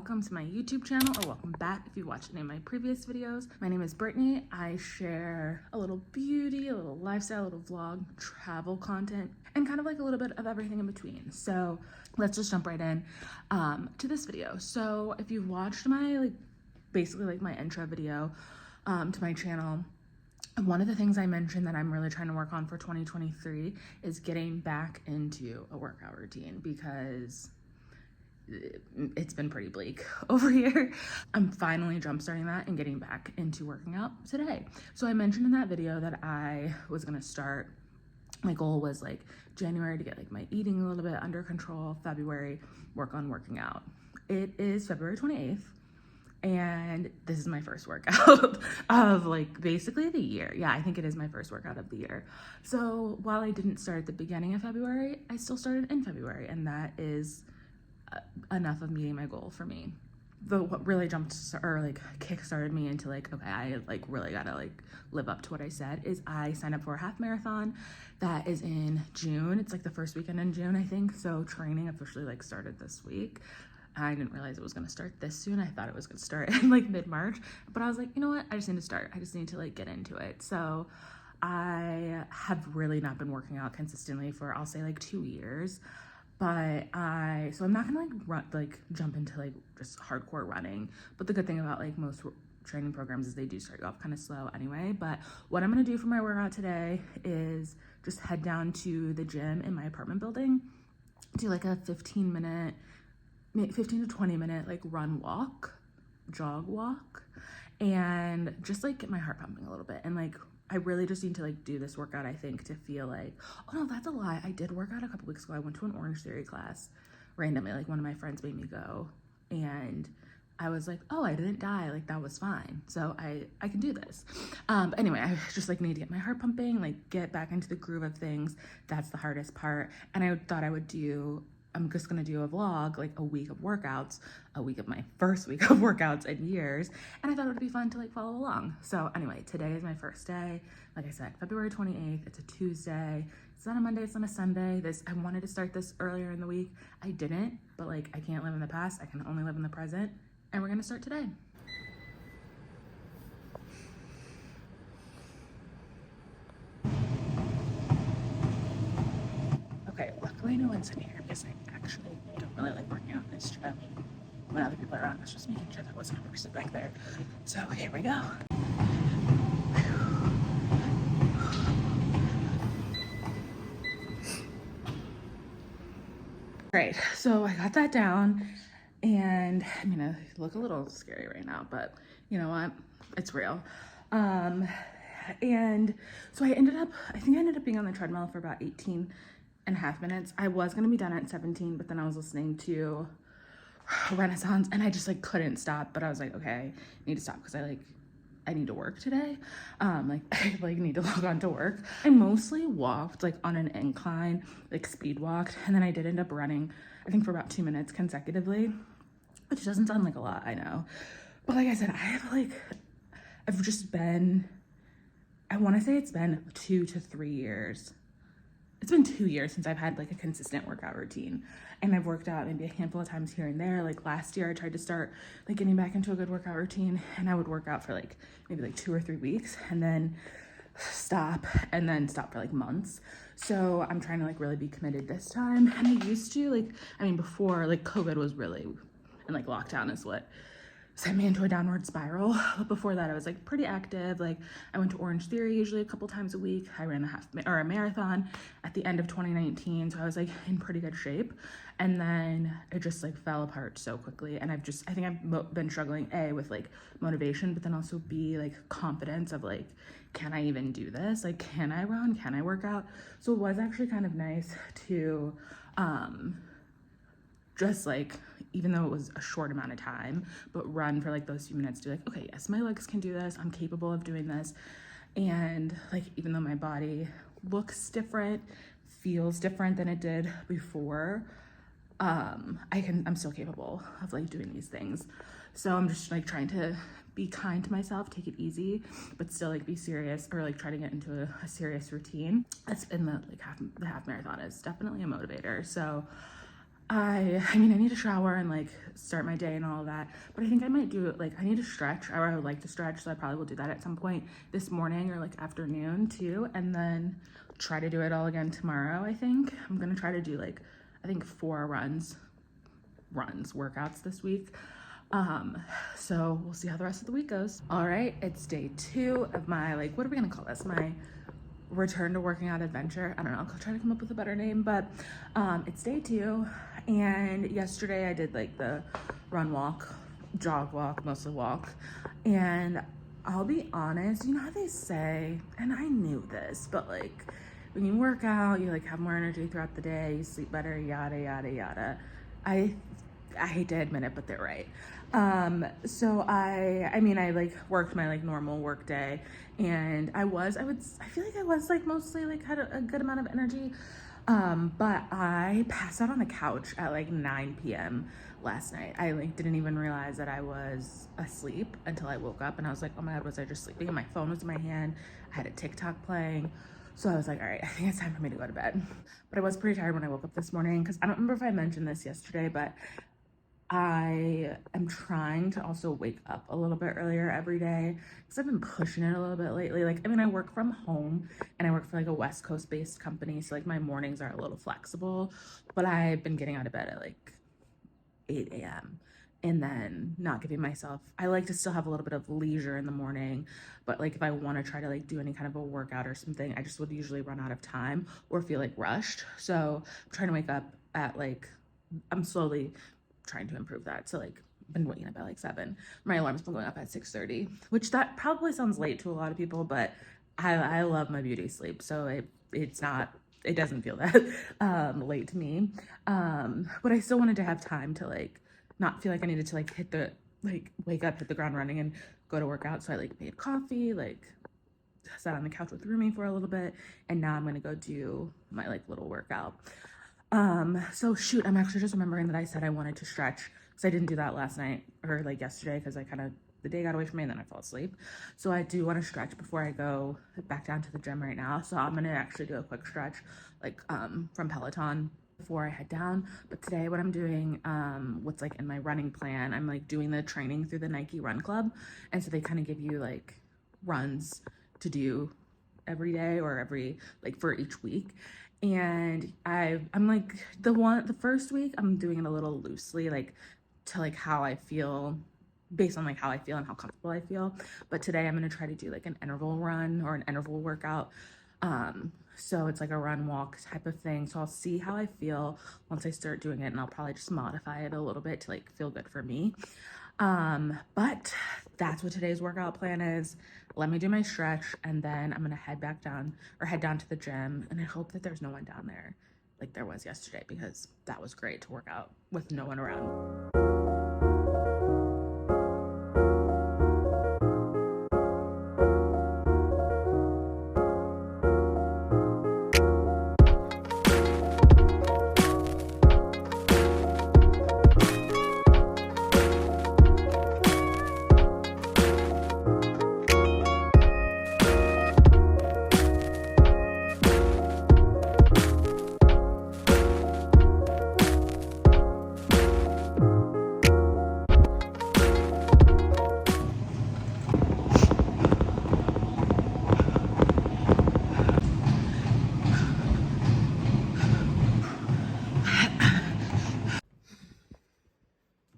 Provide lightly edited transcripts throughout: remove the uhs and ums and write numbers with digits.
welcome to my YouTube channel, or welcome back if you watched any of my previous videos. My name is Brittany. I share a little beauty, a little lifestyle, a little vlog, travel content, and kind of like a little bit of everything in between. So let's just jump right in to this video. So if you've watched my basically my intro video to my channel, one of the things I mentioned that I'm really trying to work on for 2023 is getting back into a workout routine, because it's been pretty bleak over here. I'm finally jumpstarting that and getting back into working out today. So I mentioned in that video that I was gonna start, my goal was like January to get like my eating a little bit under control, February work on working out. It is February 28th. And this is my first workout of like basically the year. Yeah, I think it is my first workout of the year. So while I didn't start at the beginning of February, I still started in February, and that is enough of meeting my goal for me. What really kick-started me into like, okay, I really gotta live up to what I said, is I signed up for a half marathon that is in June. It's like the first weekend in June, I think. So training officially started this week. I didn't realize it was gonna start this soon. I thought it was gonna start in mid-March, but I was like, you know what? I just need to start. I just need to get into it. So I have really not been working out consistently for, I'll say 2 years. But so I'm not gonna jump into just hardcore running. But the good thing about most training programs is they do start you off kind of slow anyway. But what I'm gonna do for my workout today is just head down to the gym in my apartment building, do a 15 to 20 minute run walk, jog walk, and just get my heart pumping a little bit. And I really just need to do this workout, I think, to feel oh no, that's a lie. I did work out a couple weeks ago. I went to an Orange Theory class randomly. One of my friends made me go, and I was like, oh, I didn't die. That was fine. So I can do this. But anyway, I just need to get my heart pumping, get back into the groove of things. That's the hardest part. And I thought I'm just gonna do a vlog, a week of workouts, a week of my first week of workouts in years. And I thought it would be fun to follow along. So anyway, today is my first day. Like I said, February 28th, it's a Tuesday. It's not a Monday, it's not a Sunday. I wanted to start this earlier in the week. I didn't, but I can't live in the past. I can only live in the present. And we're gonna start today. Okay, luckily no one's in here because I actually don't really like working out in this gym when other people are around. I was just making sure that wasn't 100% back there. So here we go. Great, so I got that down, and I mean, I look a little scary right now, but you know what? It's real. And so I ended up being on the treadmill for about 18.5 minutes. I was gonna be done at 17, but then I was listening to Renaissance and I just couldn't stop. But I was like, okay, I need to stop because I need to work today. I need to log on to work. I mostly walked on an incline, speed walked, and then I did end up running, I think for about 2 minutes consecutively, which doesn't sound like a lot, I know. But like I said, I've just been, I wanna say it's been 2 to 3 years. It's been 2 years since I've had a consistent workout routine, and I've worked out maybe a handful of times here and there. Last year I tried to start getting back into a good workout routine, and I would work out for maybe 2 or 3 weeks and then stop, and then stop for months. So I'm trying to really be committed this time. And I used to before COVID was really, and lockdown is what sent me into a downward spiral. But before that, I was pretty active. I went to Orange Theory usually a couple times a week. I ran a marathon at the end of 2019, so I was in pretty good shape. And then it just fell apart so quickly. And I think I've been struggling with motivation, but then also confidence of can I even do this? Can I run? Can I work out? So it was actually kind of nice to just even though it was a short amount of time, but run for those few minutes to okay, yes, my legs can do this. I'm capable of doing this. And even though my body looks different, feels different than it did before, I'm still capable of doing these things. So I'm just trying to be kind to myself, take it easy, but still be serious, or try to get into a serious routine. That's in the half marathon is definitely a motivator. So I mean, I need to shower and like start my day and all of that, but I think I might do it. Like, I need to stretch, or I would like to stretch, so I probably will do that at some point this morning or like afternoon too, and then try to do it all again tomorrow. I think I'm gonna try to do like, I think 4 workouts this week. So we'll see how the rest of the week goes. All right, it's day 2 of my, like, what are we gonna call this? My return to working out adventure. I don't know, I'll try to come up with a better name, but it's day 2. And yesterday I did like the run, walk, jog, walk, mostly walk. And I'll be honest, you know how they say, and I knew this, but like when you work out, you like have more energy throughout the day, you sleep better, yada, yada, yada. I hate to admit it, but they're right. So I mean, I like worked my like normal work day, and I feel like I was like mostly like had a good amount of energy. But I passed out on the couch at like 9 p.m. last night. I like didn't even realize that I was asleep until I woke up, and I was like, oh my God, was I just sleeping? And my phone was in my hand. I had a TikTok playing. So I was like, all right, I think it's time for me to go to bed. But I was pretty tired when I woke up this morning, because I don't remember if I mentioned this yesterday, but I am trying to also wake up a little bit earlier every day, because I've been pushing it a little bit lately. Like, I mean, I work from home and I work for like a West Coast based company. So like my mornings are a little flexible, but I've been getting out of bed at like 8 a.m. and then not giving myself, I like to still have a little bit of leisure in the morning, but like if I want to try to like do any kind of a workout or something, I just would usually run out of time or feel like rushed. So I'm trying to wake up at like, I'm slowly trying to improve that. So like been waking up at like 7. My alarm's been going up at 6:30, which that probably sounds late to a lot of people, but I love my beauty sleep. So it doesn't feel that late to me. But I still wanted to have time to like not feel like I needed to like wake up, hit the ground running and go to work out. So I like made coffee, like sat on the couch with Rumi for a little bit, and now I'm gonna go do my like little workout. So shoot, I'm actually just remembering that I said I wanted to stretch, because I didn't do that last night or like yesterday, because the day got away from me and then I fell asleep. So I do want to stretch before I go back down to the gym right now. So I'm going to actually do a quick stretch like from Peloton before I head down. But today what I'm doing, what's like in my running plan, I'm like doing the training through the Nike Run Club. And so they kind of give you like runs to do every day or like for each week. And I'm like the first week I'm doing it a little loosely, like to like how I feel, based on like how I feel and how comfortable I feel. But today I'm going to try to do like an interval run or an interval workout. So it's like a run walk type of thing. So I'll see how I feel once I start doing it, and I'll probably just modify it a little bit to like feel good for me. But that's what today's workout plan is. Let me do my stretch, and then I'm gonna head down to the gym, and I hope that there's no one down there like there was yesterday, because that was great to work out with no one around.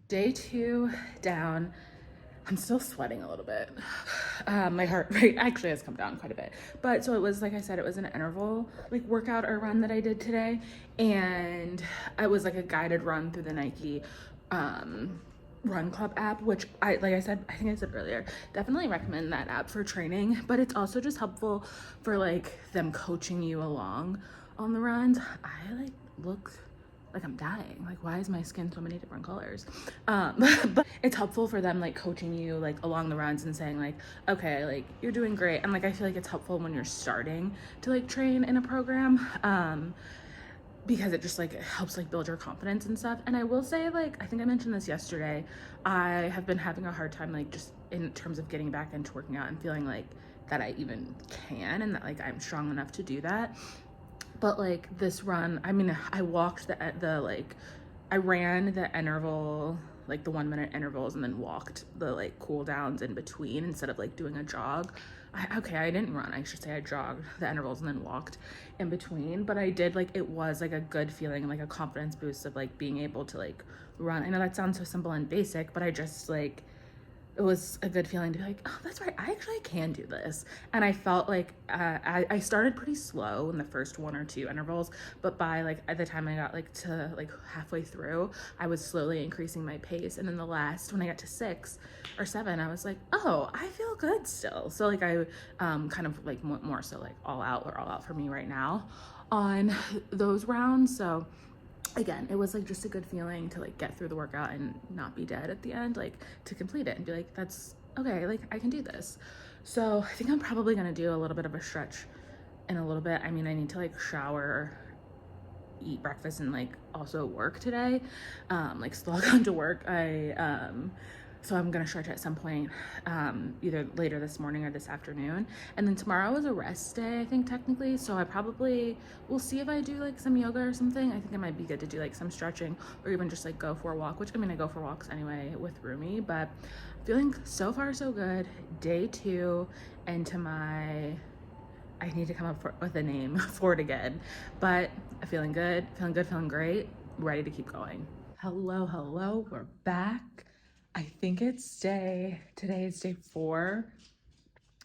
Day 2 down. I'm still sweating a little bit. My heart rate actually has come down quite a bit. But so it was, like I said, it was an interval like workout or run that I did today. And it was like a guided run through the Nike Run Club app, which I think I said earlier, definitely recommend that app for training. But it's also just helpful for like them coaching you along on the runs. I like look like I'm dying. Like, why is my skin so many different colors? But it's helpful for them like coaching you like along the runs and saying like, okay, like you're doing great. And like I feel like it's helpful when you're starting to like train in a program, because it just like it helps like build your confidence and stuff. And I will say, like, I think I mentioned this yesterday, I have been having a hard time like just in terms of getting back into working out and feeling like that I even can, and that like I'm strong enough to do that. But like this run, I mean, I walked the like I ran the interval, like the 1 minute intervals, and then walked the like cool downs in between instead of like doing a jog. I didn't run, I should say. I jogged the intervals and then walked in between, but I did, like, it was like a good feeling, like a confidence boost of like being able to like run. I know that sounds so simple and basic, but I just like, it was a good feeling to be like, oh, that's right, I actually can do this. And I felt like I started pretty slow in the first 1 or 2 intervals, but by like at the time I got like to like halfway through, I was slowly increasing my pace. And then the last, when I got to 6 or 7, I was like, oh, I feel good still. So like I kind of like more so like all out for me right now on those rounds. So again, it was like just a good feeling to like get through the workout and not be dead at the end, like to complete it and be like, that's okay, like I can do this. So I think I'm probably gonna do a little bit of a stretch in a little bit. I mean, I need to like shower, eat breakfast, and like also work today, like still gone to work. So I'm gonna stretch at some point, either later this morning or this afternoon. And then tomorrow is a rest day, I think, technically. So I probably will see if I do like some yoga or something. I think it might be good to do like some stretching or even just like go for a walk, which I mean, I go for walks anyway with Rumi, but feeling so far so good. Day 2 into my, I need to come up with a name for it again, but I'm feeling good, feeling great, ready to keep going. Hello, we're back. I think it's today is day 4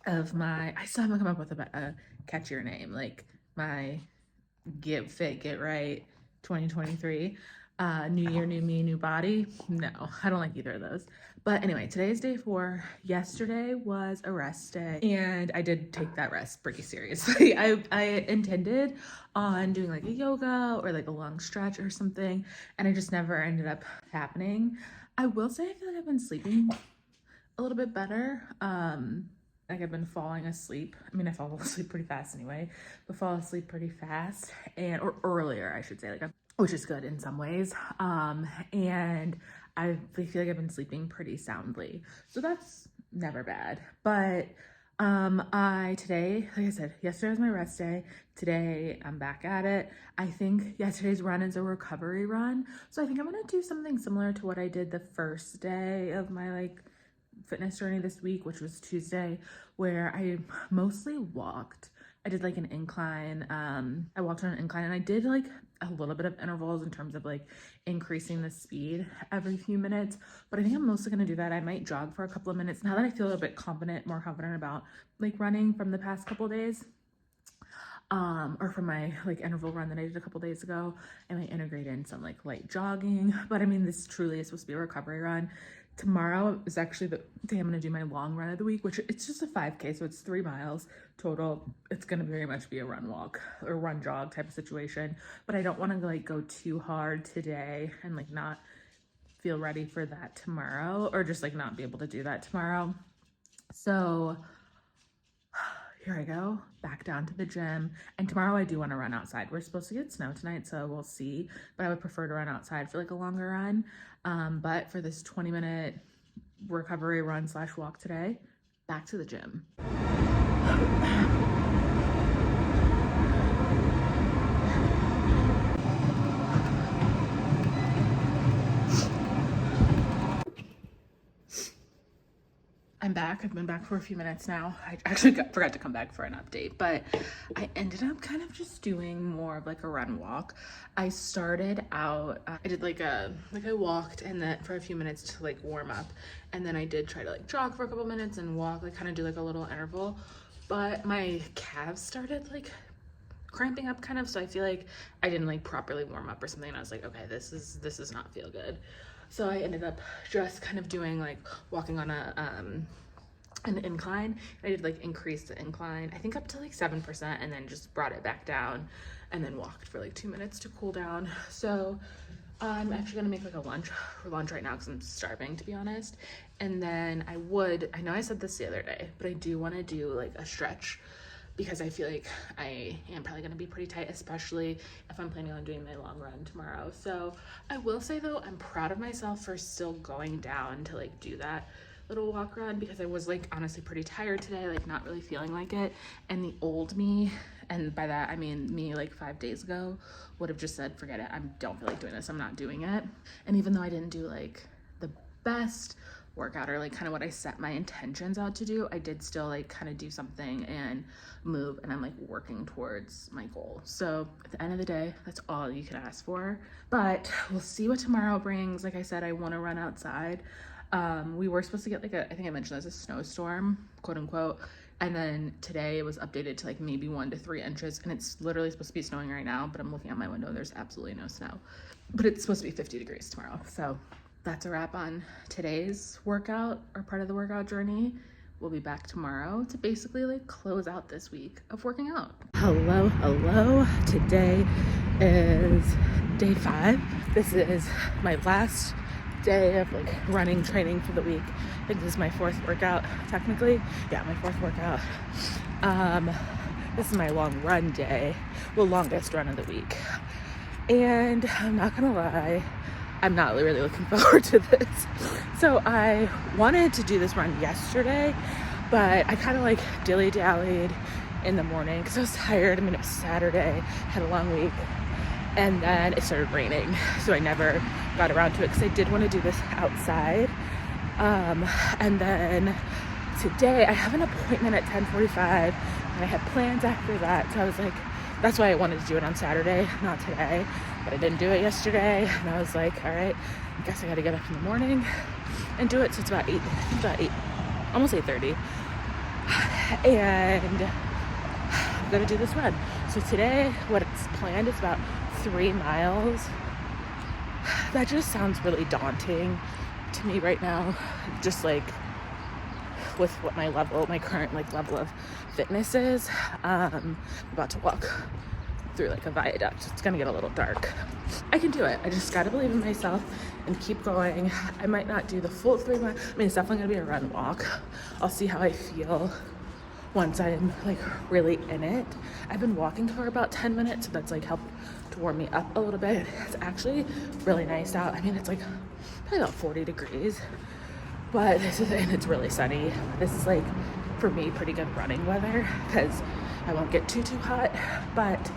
of my, I still haven't come up with a catchier name, like my Get Fit, Get Right 2023. New year, new me, new body. No, I don't like either of those. But anyway, today is day 4. Yesterday was a rest day, and I did take that rest pretty seriously. I intended on doing like a yoga or like a long stretch or something, and it just never ended up happening. I will say I feel like I've been sleeping a little bit better. Like I've been falling asleep. I mean, I fall asleep pretty fast anyway, but fall asleep pretty fast, or earlier, I should say, like which is good in some ways. And I feel like I've been sleeping pretty soundly, so that's never bad. But today, like I said, yesterday was my rest day. Today I'm back at it. I think yesterday's run is a recovery run, so I think I'm gonna do something similar to what I did the first day of my like fitness journey this week, which was Tuesday, where I mostly walked. I did like an incline. I walked on an incline, and I did like a little bit of intervals in terms of like increasing the speed every few minutes, but I think I'm mostly gonna do that. I might jog for a couple of minutes now that I feel a little bit more confident about like running from the past couple days, or from my like interval run that I did a couple days ago. I might integrate in some like light jogging, but I mean, this truly is supposed to be a recovery run. Tomorrow is actually the day I'm gonna do my long run of the week, which it's just a 5K, so it's 3 miles total. It's gonna very much be a run walk or run jog type of situation, but I don't want to like go too hard today and like not feel ready for that tomorrow, or just like not be able to do that tomorrow. So here I go, back down to the gym. And tomorrow I do want to run outside. We're supposed to get snow tonight, so we'll see, but I would prefer to run outside for like a longer run. But for this 20-minute recovery run / walk today, back to the gym. I'm back. I've been back for a few minutes now. I actually forgot to come back for an update, but I ended up kind of just doing more of like a run walk. I started out, I did like I walked and then for a few minutes to like warm up, and then I did try to like jog for a couple minutes and walk, like kind of do like a little interval, but my calves started like cramping up kind of, so I feel like I didn't like properly warm up or something, and I was like, okay, this does not feel good. So I ended up just kind of doing like walking on an incline. I did like increase the incline, I think up to like 7%, and then just brought it back down and then walked for like 2 minutes to cool down. So I'm actually gonna make like a lunch right now because I'm starving, to be honest. And then I know I said this the other day, but I do want to do like a stretch, because I feel like I am probably going to be pretty tight, especially if I'm planning on doing my long run tomorrow. So I will say though, I'm proud of myself for still going down to like do that little walk run because I was like honestly pretty tired today, like not really feeling like it. And the old me, and by that I mean me like 5 days ago, would have just said, forget it, I don't feel like doing this, I'm not doing it. And even though I didn't do like the best workout or like kind of what I set my intentions out to do, I did still like kind of do something and move, and I'm like working towards my goal. So at the end of the day, that's all you can ask for. But we'll see what tomorrow brings. Like I said, I want to run outside. We were supposed to get like I think I mentioned there's a snowstorm, quote unquote, and then today it was updated to like maybe 1 to 3 inches, and it's literally supposed to be snowing right now, but I'm looking out my window, there's absolutely no snow, but it's supposed to be 50 degrees tomorrow. So that's a wrap on today's workout, or part of the workout journey. We'll be back tomorrow to basically like close out this week of working out. Hello. Today is day 5. This is my last day of like running training for the week. I think this is my 4th workout technically. Yeah, my 4th workout. This is my long run day, well, longest run of the week. And I'm not gonna lie, I'm not really looking forward to this. So I wanted to do this run yesterday, but I kind of like dilly-dallied in the morning because I was tired. I mean, it was Saturday, had a long week, and then it started raining, so I never got around to it because I did want to do this outside. And then today I have an appointment at 10:45, and I had plans after that, so I was like, that's why I wanted to do it on Saturday, not today. But I didn't do it yesterday, and I was like, all right, I guess I gotta get up in the morning and do it. So it's about 8, almost 8:30, and I'm gonna do this run. So today, what it's planned is about 3 miles. That just sounds really daunting to me right now, just like with what my current like level of fitness is. I'm about to walk through like a viaduct. It's gonna get a little dark. I can do it. I just gotta believe in myself and keep going. I might not do the full 3 miles. I mean, it's definitely gonna be a run walk. I'll see how I feel once I'm like really in it. I've been walking for about 10 minutes, so that's like helped to warm me up a little bit. It's actually really nice out. I mean, it's like probably about 40 degrees, but and it's really sunny. This is like, for me, pretty good running weather because I won't get too hot, but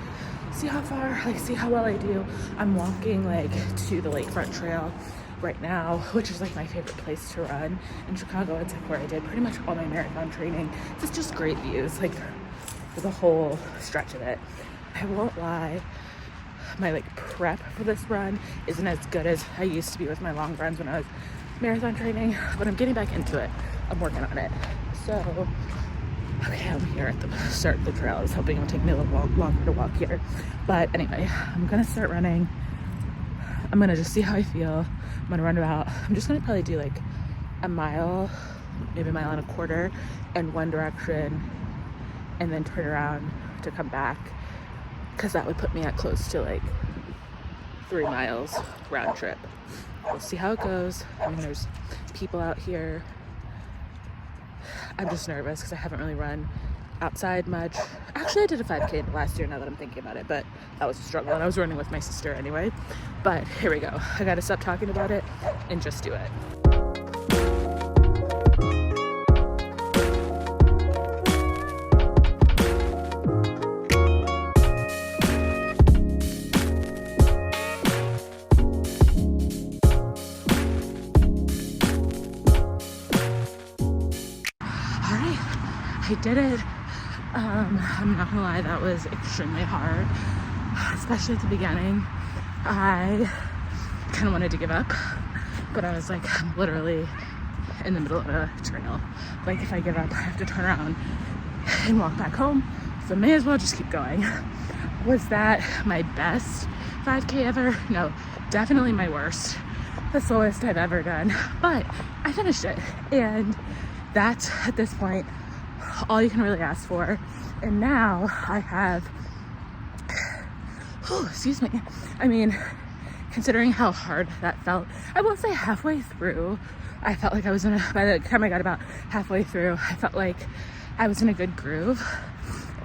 see how far, like see how well I do. I'm walking like to the Lakefront Trail right now, which is like my favorite place to run in Chicago. It's like where I did pretty much all my marathon training. It's just great views, like the whole stretch of it. I won't lie, my like prep for this run isn't as good as I used to be with my long runs when I was marathon training, but I'm getting back into it. I'm working on it. So okay, I'm here at the start of the trail. I was hoping it would take me a little longer to walk here, but anyway, I'm gonna start running. I'm gonna just see how I feel. I'm gonna run about, I'm just gonna probably do like a mile, maybe a mile and a quarter in one direction, and then turn around to come back, because that would put me at close to like 3 miles round trip. We'll see how it goes. I mean, there's people out here. I'm just nervous because I haven't really run outside much. Actually, I did a 5K last year, now that I'm thinking about it, but that was a struggle, and I was running with my sister anyway. But here we go. I gotta stop talking about it and just do it. I did it. I'm not gonna lie, that was extremely hard, especially at the beginning. I kind of wanted to give up, but I was like, I'm literally in the middle of a trail. Like, if I give up, I have to turn around and walk back home, so may as well just keep going. Was that my best 5K ever? No, definitely my worst. The slowest I've ever done, but I finished it, and that's, at this point, all you can really ask for. And now I have, oh, excuse me, I mean, considering how hard that felt, I will say halfway through, I felt like I was by the time I got about halfway through, I felt like I was in a good groove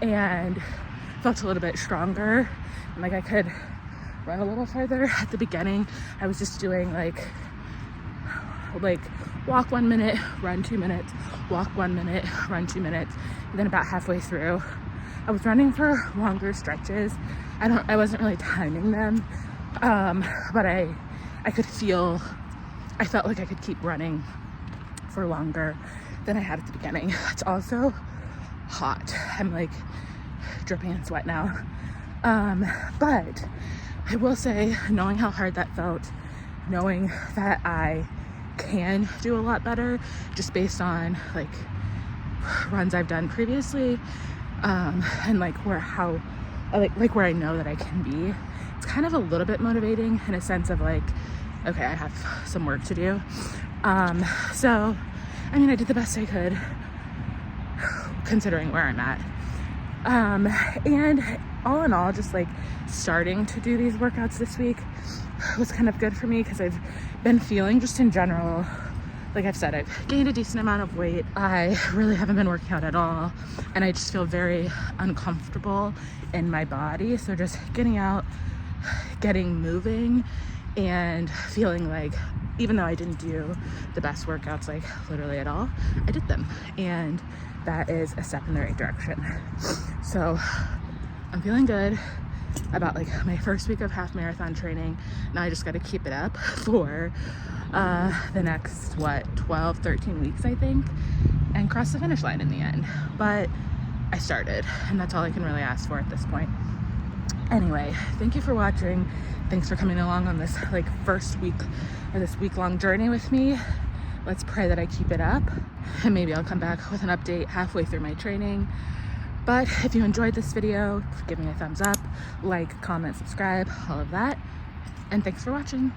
and felt a little bit stronger, and like I could run a little further. At the beginning, I was just doing like walk 1 minute, run 2 minutes, walk 1 minute, run 2 minutes. And then about halfway through, I was running for longer stretches. I wasn't really timing them, but I felt like I could keep running for longer than I had at the beginning. It's also hot. I'm like dripping in sweat now. But I will say, knowing how hard that felt, knowing that I can do a lot better just based on like runs I've done previously, and like where I know that I can be, it's kind of a little bit motivating in a sense of like, okay, I have some work to do. So I mean, I did the best I could considering where I'm at. And all in all, just like starting to do these workouts this week was kind of good for me because I've been feeling just in general, like I've said, I've gained a decent amount of weight. I really haven't been working out at all, and I just feel very uncomfortable in my body. So just getting out, getting moving, and feeling like, even though I didn't do the best workouts like literally at all, I did them, and that is a step in the right direction. So I'm feeling good about like my first week of half marathon training. Now I just got to keep it up for the next 12-13 weeks, I think, and cross the finish line in the end. But I started, and that's all I can really ask for at this point. Anyway, thank you for watching. Thanks for coming along on this like first week or this week-long journey with me. Let's pray that I keep it up, and maybe I'll come back with an update halfway through my training. But if you enjoyed this video, give me a thumbs up, like, comment, subscribe, all of that. And thanks for watching.